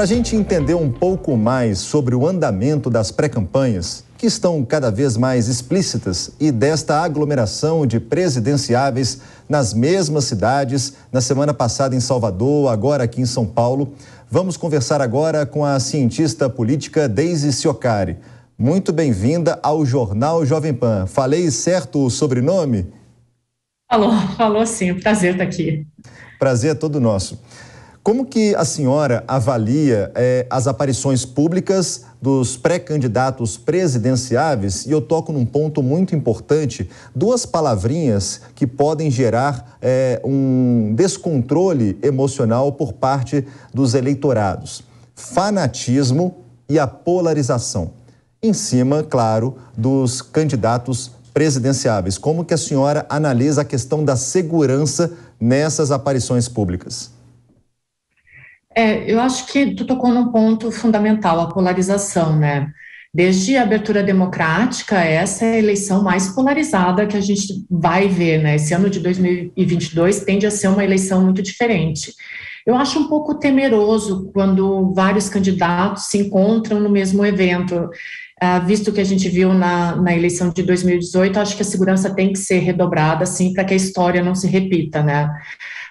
Para a gente entender um pouco mais sobre o andamento das pré-campanhas, que estão cada vez mais explícitas, e desta aglomeração de presidenciáveis nas mesmas cidades, na semana passada em Salvador, agora aqui em São Paulo, vamos conversar agora com a cientista política Deise Ciocari. Muito bem-vinda ao Jornal Jovem Pan. Falei certo o sobrenome? Falou sim, prazer estar aqui. Prazer é todo nosso. Como que a senhora avalia as aparições públicas dos pré-candidatos presidenciáveis? E eu toco num ponto muito importante, duas palavrinhas que podem gerar um descontrole emocional por parte dos eleitorados: fanatismo e a polarização. Em cima, claro, dos candidatos presidenciáveis. Como que a senhora analisa a questão da segurança nessas aparições públicas? Eu acho que tu tocou num ponto fundamental, a polarização, né? Desde a abertura democrática, essa é a eleição mais polarizada que a gente vai ver, né? Esse ano de 2022 tende a ser uma eleição muito diferente. Eu acho um pouco temeroso quando vários candidatos se encontram no mesmo evento. Visto que a gente viu na eleição de 2018, acho que a segurança tem que ser redobrada, assim, para que a história não se repita, né?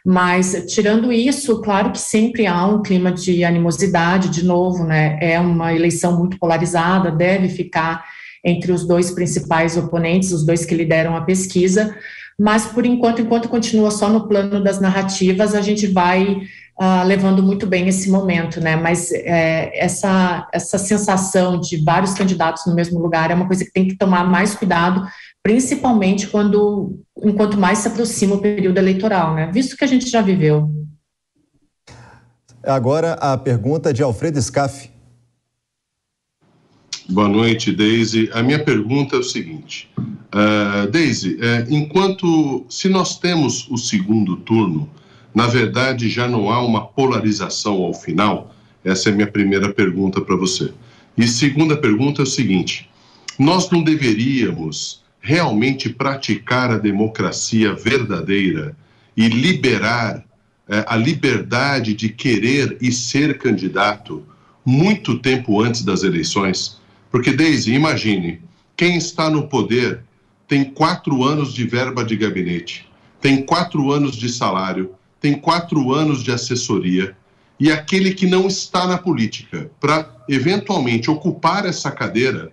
Mas, tirando isso, claro que sempre há um clima de animosidade, de novo, né? É uma eleição muito polarizada, deve ficar entre os dois principais oponentes, os dois que lideram a pesquisa, mas, por enquanto continua só no plano das narrativas, a gente vai levando muito bem esse momento, né? Mas essa sensação de vários candidatos no mesmo lugar é uma coisa que tem que tomar mais cuidado, principalmente enquanto mais se aproxima o período eleitoral, né? Visto que a gente já viveu. Agora a pergunta de Alfredo Scaff. Boa noite, Deise. A minha pergunta é o seguinte. Deise, se nós temos o segundo turno, na verdade já não há uma polarização ao final? Essa é a minha primeira pergunta para você. E segunda pergunta é o seguinte: nós não deveríamos realmente praticar a democracia verdadeira e liberar a liberdade de querer e ser candidato muito tempo antes das eleições? Porque, Deise, imagine, quem está no poder tem 4 anos de verba de gabinete, tem 4 anos de salário, tem 4 anos de assessoria, e aquele que não está na política para eventualmente ocupar essa cadeira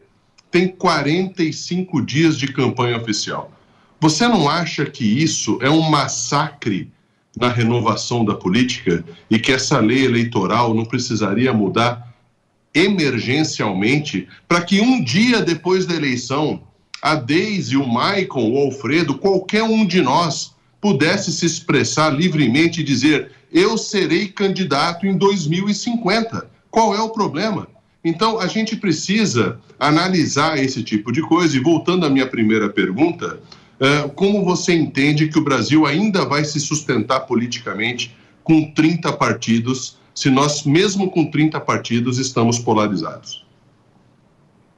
tem 45 dias de campanha oficial. Você não acha que isso é um massacre na renovação da política e que essa lei eleitoral não precisaria mudar emergencialmente para que um dia depois da eleição a Deise, o Maicon, o Alfredo, qualquer um de nós pudesse se expressar livremente e dizer: eu serei candidato em 2050. Qual é o problema? Então, a gente precisa analisar esse tipo de coisa. E voltando à minha primeira pergunta, como você entende que o Brasil ainda vai se sustentar politicamente com 30 partidos, se nós, mesmo com 30 partidos, estamos polarizados?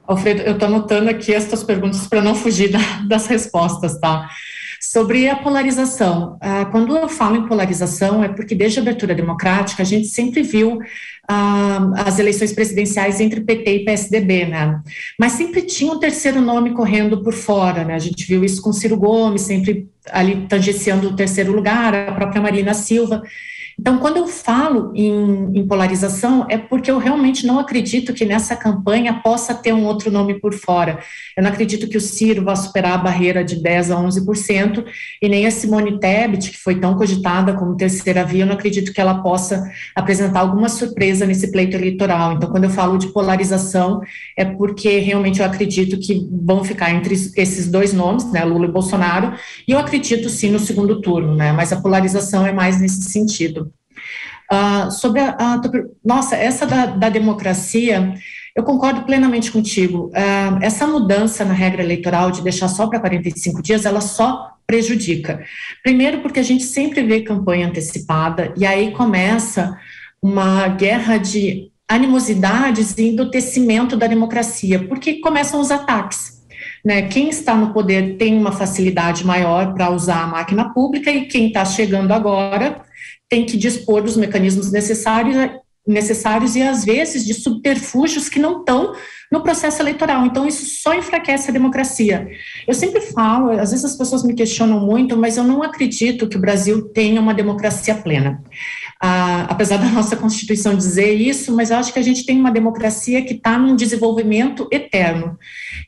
Alfredo, eu estou anotando aqui estas perguntas para não fugir das respostas, tá? Sobre a polarização, quando eu falo em polarização é porque desde a abertura democrática a gente sempre viu as eleições presidenciais entre PT e PSDB, né? Mas sempre tinha um terceiro nome correndo por fora, né? A gente viu isso com Ciro Gomes, sempre ali tangenciando o terceiro lugar, a própria Marina Silva. Então, quando eu falo em polarização, é porque eu realmente não acredito que nessa campanha possa ter um outro nome por fora. Eu não acredito que o Ciro vá superar a barreira de 10% a 11%, e nem a Simone Tebet, que foi tão cogitada como terceira via, eu não acredito que ela possa apresentar alguma surpresa nesse pleito eleitoral. Então, quando eu falo de polarização, é porque realmente eu acredito que vão ficar entre esses dois nomes, né, Lula e Bolsonaro, e eu acredito sim no segundo turno, né, mas a polarização é mais nesse sentido. Sobre essa da democracia, eu concordo plenamente contigo. Essa mudança na regra eleitoral de deixar só para 45 dias, ela só prejudica. Primeiro porque a gente sempre vê campanha antecipada, e aí começa uma guerra de animosidades e endurecimento da democracia, porque começam os ataques. Né? Quem está no poder tem uma facilidade maior para usar a máquina pública, e quem está chegando agora tem que dispor dos mecanismos necessários necessários e, às vezes, de subterfúgios que não estão no processo eleitoral. Então, isso só enfraquece a democracia. Eu sempre falo, às vezes as pessoas me questionam muito, mas eu não acredito que o Brasil tenha uma democracia plena. Apesar da nossa Constituição dizer isso, mas eu acho que a gente tem uma democracia que está num desenvolvimento eterno.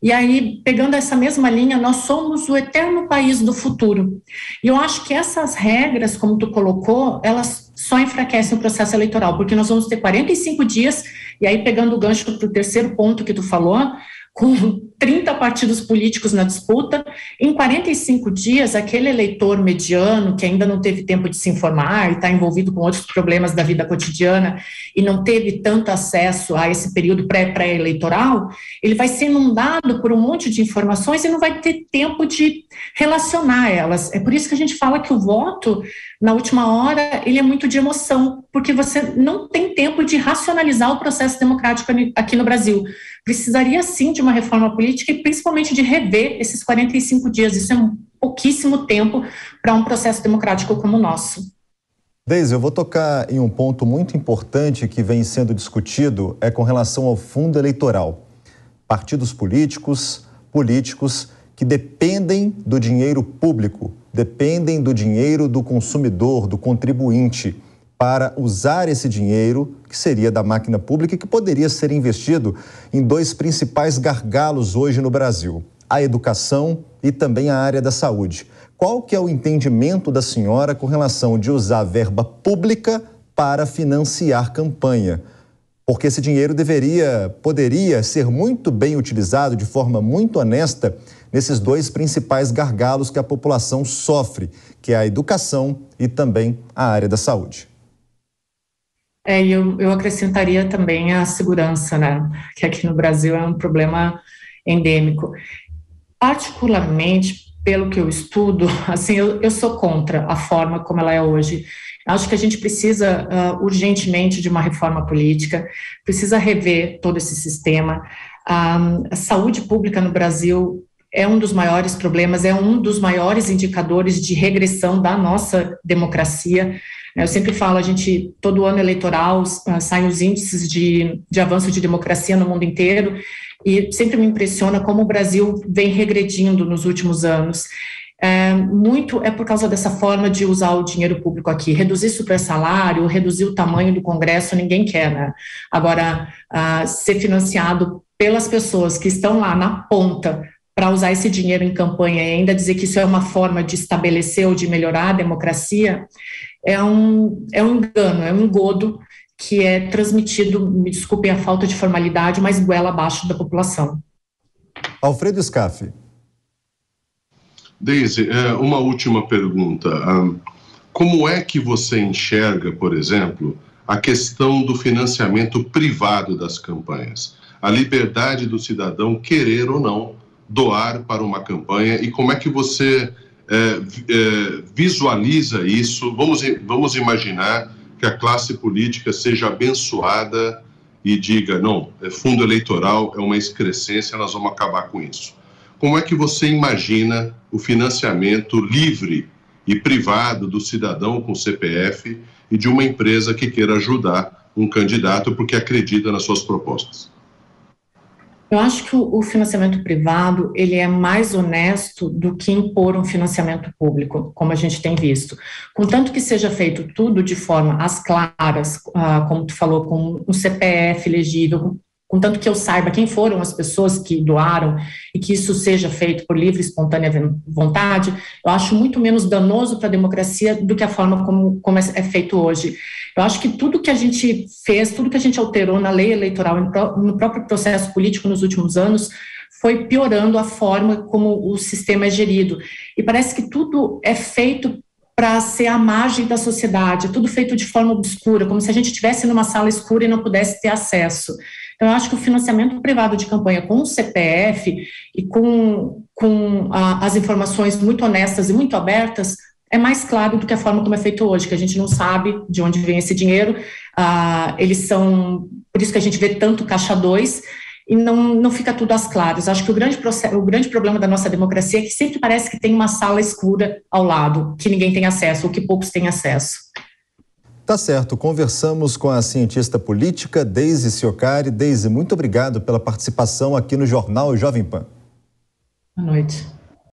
E aí, pegando essa mesma linha, nós somos o eterno país do futuro. E eu acho que essas regras, como tu colocou, elas só enfraquecem o processo eleitoral, porque nós vamos ter 45 dias, e aí pegando o gancho para o terceiro ponto que tu falou, com 30 partidos políticos na disputa, em 45 dias, aquele eleitor mediano, que ainda não teve tempo de se informar e está envolvido com outros problemas da vida cotidiana e não teve tanto acesso a esse período pré-eleitoral, ele vai ser inundado por um monte de informações e não vai ter tempo de relacionar elas. É por isso que a gente fala que o voto, na última hora, ele é muito de emoção, porque você não tem tempo de racionalizar o processo democrático aqui no Brasil. Precisaria, sim, de uma reforma política e, principalmente, de rever esses 45 dias. Isso é um pouquíssimo tempo para um processo democrático como o nosso. Deise, eu vou tocar em um ponto muito importante que vem sendo discutido, com relação ao fundo eleitoral. Partidos políticos que dependem do dinheiro público, dependem do dinheiro do consumidor, do contribuinte, para usar esse dinheiro, que seria da máquina pública e que poderia ser investido em dois principais gargalos hoje no Brasil, a educação e também a área da saúde. Qual que é o entendimento da senhora com relação de usar verba pública para financiar campanha? Porque esse dinheiro poderia ser muito bem utilizado de forma muito honesta nesses dois principais gargalos que a população sofre, que é a educação e também a área da saúde. Eu acrescentaria também a segurança, né? Que aqui no Brasil é um problema endêmico. Particularmente, pelo que eu estudo, assim, eu sou contra a forma como ela é hoje. Acho que a gente precisa urgentemente de uma reforma política, precisa rever todo esse sistema. A saúde pública no Brasil é um dos maiores problemas, é um dos maiores indicadores de regressão da nossa democracia. Eu sempre falo, todo ano eleitoral saem os índices de avanço de democracia no mundo inteiro e sempre me impressiona como o Brasil vem regredindo nos últimos anos. Muito é por causa dessa forma de usar o dinheiro público aqui. Reduzir supersalário, reduzir o tamanho do Congresso, ninguém quer, né? Agora, ser financiado pelas pessoas que estão lá na ponta para usar esse dinheiro em campanha e ainda dizer que isso é uma forma de estabelecer ou de melhorar a democracia, é um engano, é um engodo que é transmitido, me desculpem a falta de formalidade, mas goela abaixo da população. Alfredo Scaff. Deise, uma última pergunta. Como é que você enxerga, por exemplo, a questão do financiamento privado das campanhas? A liberdade do cidadão querer ou não doar para uma campanha e como é que você visualiza isso? Vamos imaginar que a classe política seja abençoada e diga, não, fundo eleitoral é uma excrescência, nós vamos acabar com isso. Como é que você imagina o financiamento livre e privado do cidadão com CPF e de uma empresa que queira ajudar um candidato porque acredita nas suas propostas? Eu acho que o financiamento privado, ele é mais honesto do que impor um financiamento público, como a gente tem visto. Contanto que seja feito tudo de forma às claras, como tu falou, com um CPF legível, contanto que eu saiba quem foram as pessoas que doaram e que isso seja feito por livre e espontânea vontade, eu acho muito menos danoso para a democracia do que a forma como é feito hoje. Eu acho que tudo que a gente fez, tudo que a gente alterou na lei eleitoral, no próprio processo político nos últimos anos, foi piorando a forma como o sistema é gerido. E parece que tudo é feito para ser à margem da sociedade, tudo feito de forma obscura, como se a gente estivesse numa sala escura e não pudesse ter acesso. Então, eu acho que o financiamento privado de campanha com o CPF e com as informações muito honestas e muito abertas é mais claro do que a forma como é feito hoje, que a gente não sabe de onde vem esse dinheiro. Por isso que a gente vê tanto caixa 2 e não fica tudo às claras. Acho que o grande problema da nossa democracia é que sempre parece que tem uma sala escura ao lado, que ninguém tem acesso, ou que poucos têm acesso. Tá certo, conversamos com a cientista política Deise Ciocari. Deise, muito obrigado pela participação aqui no Jornal Jovem Pan. Boa noite.